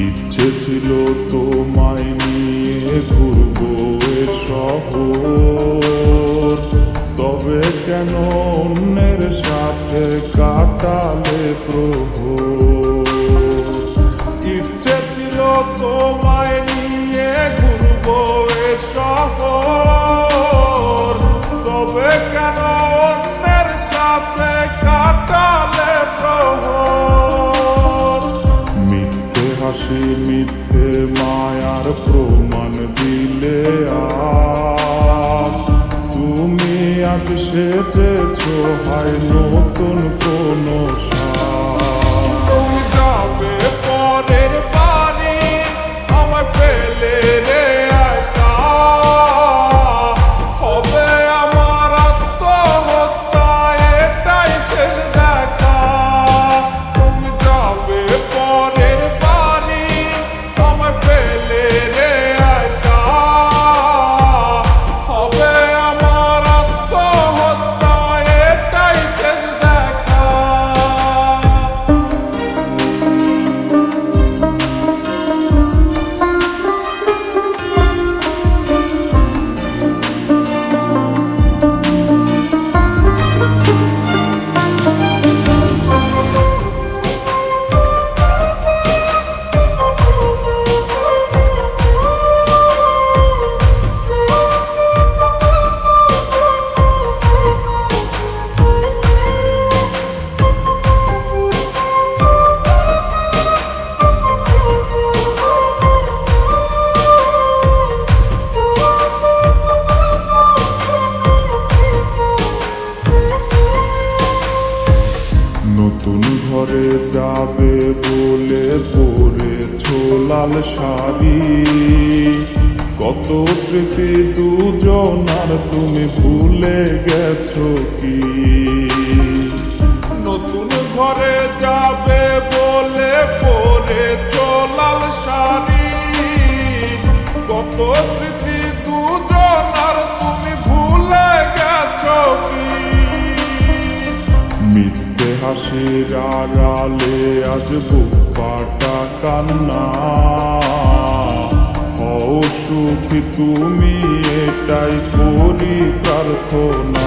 ইচ্ছে ছিল তোমায় নিয়ে ঘুরবো এ শহর, তবে কেন অন্যের সাথে কাটালে প্রহর। ইচ্ছে ছিল তোমায় নিয়ে ঘুরবো এ শহর, তবে কেন অন্যের সাথে কাটালে প্রহর। মিথ্যে হাসি মিথ্যে মায়ার প্রমাণ দিলে আজ তুমি আজ সেজেছো হয় নতুন কোনো সাজ। তুমি যাবে পরের বাড়ি আমায় ফেলে রে একা, হবে আমার আত্মহত্যা এটাই শেষ দেখা। তুমি যাবে পরের বাড়ি আমায় ফেলে রে একা, হবে আমার আত্মহত্যা এটাই শেষ দেখা। নতুন ঘরে যাবে বলে পরেছো লাল শাড়ি, কত স্মৃতি দুজনার তুমি ভুলে গেছো কি। নতুন ঘরে যাবে বলে পরেছো লাল শাড়ি, কত স্মৃতি দুজনার তুমি ভুলে গেছো কি। মিথ্যে হাসির আড়ালে আজ বুক ফাটা কান্না, হও সুখী তুমি এটাই করি প্রার্থনা।